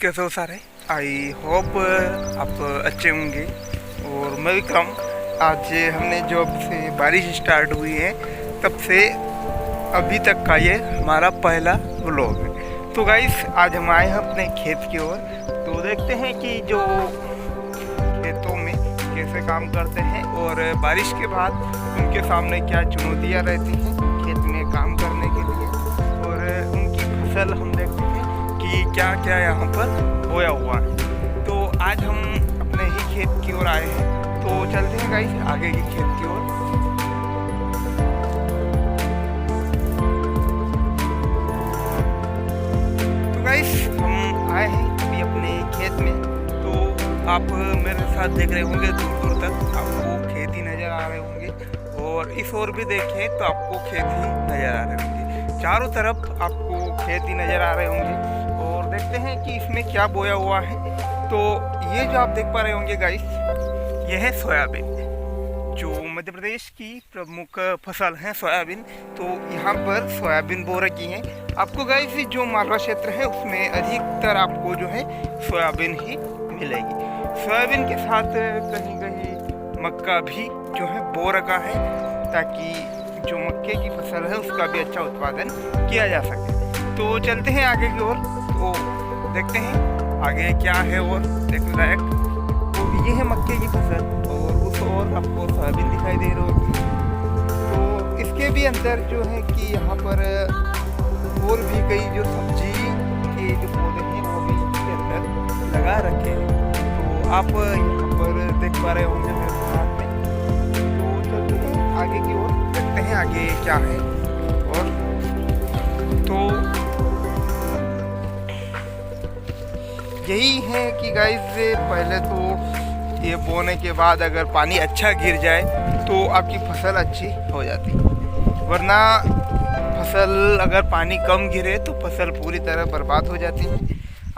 कैसे हो सारे। आई होप आप अच्छे होंगे। और मैं विक्रम। आज हमने जब से बारिश स्टार्ट हुई है तब से अभी तक का ये हमारा पहला व्लॉग है। तो गाइस आज हम आए हैं अपने खेत की ओर। तो देखते हैं कि जो खेतों में कैसे काम करते हैं और बारिश के बाद उनके सामने क्या चुनौतियाँ रहती हैं खेत में काम करने के लिए, और उनकी फसल हम देखते हैं कि क्या क्या यहाँ पर बोया हुआ है। तो आज हम अपने ही खेत की ओर आए हैं, तो चलते हैं गाइस आगे की खेत की ओर। तो गाइस हम आए हैं अभी अपने खेत में। तो आप मेरे साथ देख रहे होंगे, दूर दूर तक आपको खेत ही नज़र आ रहे होंगे, और इस ओर भी देखें तो आपको खेत ही नज़र आ रहे होंगे। चारों तरफ आपको खेत ही नज़र आ रहे होंगे। और देखते हैं कि इसमें क्या बोया हुआ है। तो ये जो आप देख पा रहे होंगे गाइस, ये है सोयाबीन, जो मध्य प्रदेश की प्रमुख फसल है सोयाबीन। तो यहाँ पर सोयाबीन बो रखी है। आपको गाइस जो मालवा क्षेत्र है उसमें अधिकतर आपको जो है सोयाबीन ही मिलेगी। सोयाबीन के साथ कहीं कहीं मक्का भी जो है बो रखा है, ताकि जो मक्के की फसल है उसका भी अच्छा उत्पादन किया जा सके। तो चलते हैं आगे की ओर, तो देखते हैं आगे क्या है और देखने लायक। तो ये है मक्के की फसल, और उस ओर आपको सोयाबीन दिखाई दे रही होगी। तो इसके भी अंदर जो है कि यहाँ पर और भी कई जो सब्जी के जो पौधे हैं वो भी इसके अंदर लगा रखे हैं। तो आप यहाँ पर देख पा रहे होंगे मेरे साथ में। तो चलते हैं आगे की ओर, देखते हैं आगे क्या है। और तो यही है कि गाइस पहले तो ये बोने के बाद अगर पानी अच्छा गिर जाए तो आपकी फसल अच्छी हो जाती है, वरना फसल अगर पानी कम गिरे तो फसल पूरी तरह बर्बाद हो जाती है।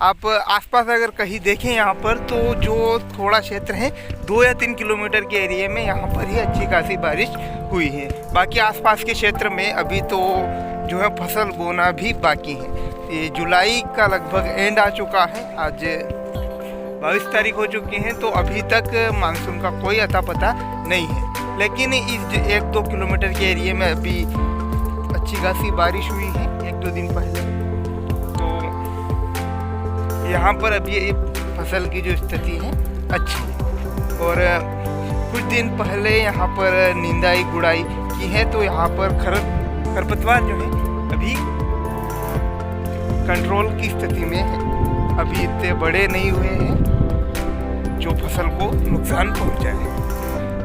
आप आसपास अगर कहीं देखें यहाँ पर, तो जो थोड़ा क्षेत्र है 2 या 3 किलोमीटर के एरिया में यहाँ पर ही अच्छी खासी बारिश हुई है। बाकी आसपास के क्षेत्र में अभी तो जो है फसल बोना भी बाकी है। ये जुलाई का लगभग एंड आ चुका है, आज 22 तारीख हो चुकी है। तो अभी तक मानसून का कोई अता पता नहीं है। लेकिन इस 1-2 किलोमीटर के एरिया में अभी अच्छी खासी बारिश हुई है 1-2 दिन पहले। तो यहाँ पर अभी फसल की जो स्थिति है अच्छी है। और कुछ दिन पहले यहाँ पर निंदाई गुड़ाई की है, तो यहाँ पर खरपतवार जो है अभी कंट्रोल की स्थिति में है। अभी इतने बड़े नहीं हुए हैं जो फसल को नुकसान पहुंचाए।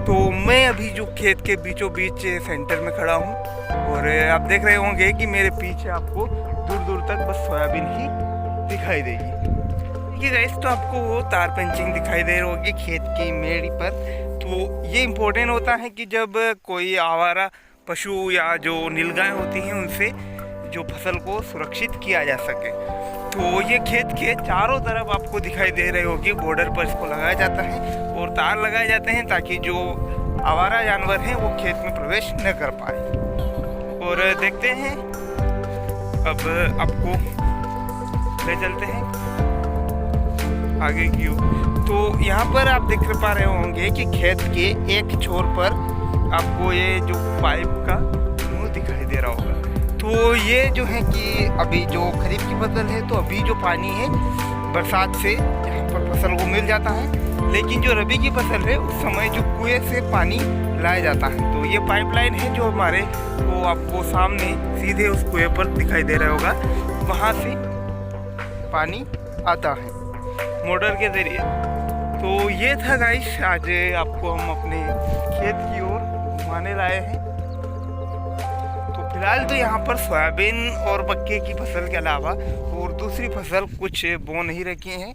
तो मैं अभी जो खेत के बीचों बीच सेंटर में खड़ा हूं, और आप देख रहे होंगे कि मेरे पीछे आपको दूर दूर तक बस सोयाबीन ही दिखाई देगी। देखिए गाइस, तो आपको वो तार पंचिंग दिखाई दे रही होगी खेत की मेड़ी पर। तो ये इम्पोर्टेंट होता है कि जब कोई आवारा पशु या जो नीलगाय होती हैं उनसे जो फसल को सुरक्षित किया जा सके। तो ये खेत के चारों तरफ आपको दिखाई दे रही होगी, बॉर्डर पर इसको लगाया जाता है और तार लगाए जाते हैं, ताकि जो आवारा जानवर हैं वो खेत में प्रवेश न कर पाए। और देखते हैं, अब आपको ले चलते हैं आगे की ओर। तो यहाँ पर आप देख पा रहे होंगे कि खेत के एक छोर पर आपको ये जो पाइप का मुंह दिखाई दे रहा होगा। तो ये जो है कि अभी जो खरीफ की फसल है, तो अभी जो पानी है बरसात से यहाँ पर फसल को मिल जाता है। लेकिन जो रबी की फसल है उस समय जो कुएं से पानी लाया जाता है। तो ये पाइपलाइन है जो हमारे वो आपको सामने सीधे उस कुएं पर दिखाई दे रहा होगा, वहाँ से पानी आता है मोटर के ज़रिए। तो ये था गाइस, आज आपको हम अपने खेत की ओर घुमाने लाए हैं। तो फिलहाल तो यहाँ पर सोयाबीन और मक्के की फसल के अलावा और दूसरी फसल कुछ बो नहीं रखी हैं।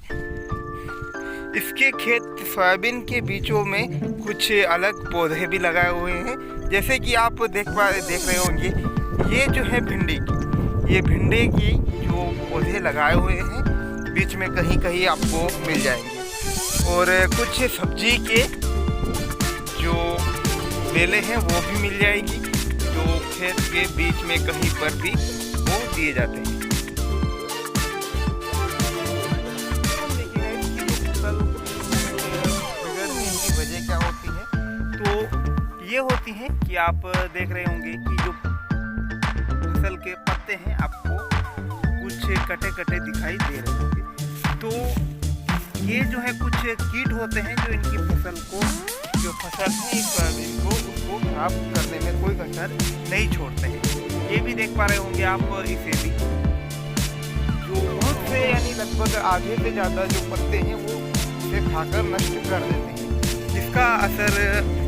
इसके खेत सोयाबीन के बीचों में कुछ अलग पौधे भी लगाए हुए हैं, जैसे कि आप देख रहे होंगे। ये जो है भिंडी की, ये भिंडी की जो पौधे लगाए हुए हैं बीच में कहीं कहीं आपको मिल जाएंगे। और कुछ सब्जी के जो बेलें हैं वो भी मिल जाएगी, जो खेत के बीच में कहीं पर भी वो दिए जाते हैं। ये होती हैं कि आप देख रहे होंगे कि जो फसल के पत्ते हैं आपको कुछ कटे कटे दिखाई दे रहे होंगे। तो ये जो है कुछ कीट होते हैं जो इनकी फसल को, जो फसल है इस सोयाबीन को, उसको खराब करने में कोई कसर नहीं छोड़ते हैं। ये भी देख पा रहे होंगे आप इसे भी, जो बहुत से यानी लगभग आधे से ज़्यादा जो पत्ते हैं वो इसे खाकर नष्ट कर देते हैं, जिसका असर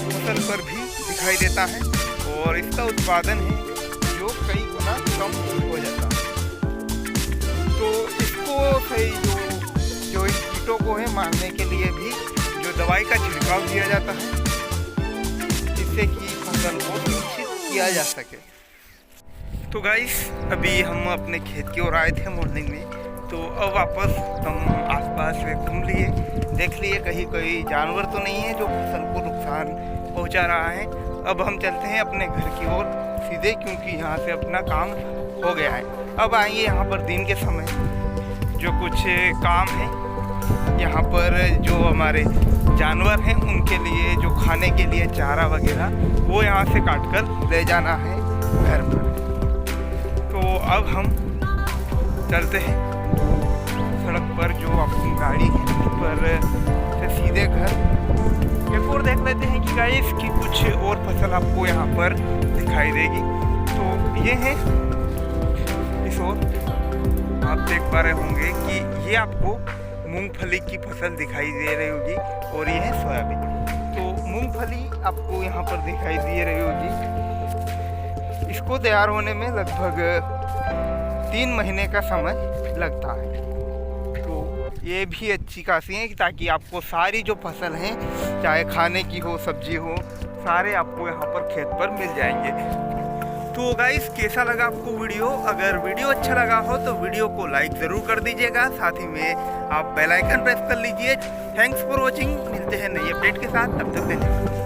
फसल पर भी दिखाई देता है और इसका उत्पादन है जो कई गुना कम हो जाता है। तो इसको सही जो इन कीटों को है मारने के लिए भी जो दवाई का छिड़काव किया जाता है, जिससे कि फसल को सुरक्षित किया जा सके। तो गाइस अभी हम अपने खेत की ओर आए थे मॉर्निंग में, तो अब वापस हम आसपास घूम लिए, देख लिए कहीं कोई जानवर तो नहीं है जो फसल को नुकसान पहुंचा रहा है। अब हम चलते हैं अपने घर की ओर सीधे, क्योंकि यहाँ से अपना काम हो गया है। अब आएंगे यहाँ पर दिन के समय जो कुछ काम है, यहाँ पर जो हमारे जानवर हैं उनके लिए जो खाने के लिए चारा वगैरह वो यहाँ से काट कर ले जाना है घर पर। तो अब हम चलते हैं सड़क पर, जो अपनी गाड़ी है उस पर से सीधे घर। एक और देख लेते हैं कि गाइस की कुछ और फसल आपको यहाँ पर दिखाई देगी। तो ये है इस ओर आप देख पा रहे होंगे कि ये आपको मूंगफली की फसल दिखाई दे रही होगी और ये है सोयाबीन। तो मूंगफली आपको यहाँ पर दिखाई दे रही होगी। इसको तैयार होने में लगभग 3 महीने का समय लगता है। तो ये भी अच्छी खासी है ताकि आपको सारी जो फसल हैं, चाहे खाने की हो सब्जी हो, सारे आपको यहाँ पर खेत पर मिल जाएंगे। तो गाइस कैसा लगा आपको वीडियो? अगर वीडियो अच्छा लगा हो तो वीडियो को लाइक ज़रूर कर दीजिएगा, साथ ही में आप बेल आइकन प्रेस कर लीजिए। थैंक्स फॉर वॉचिंग, मिलते हैं नई अपडेट के साथ, तब तक के लिए।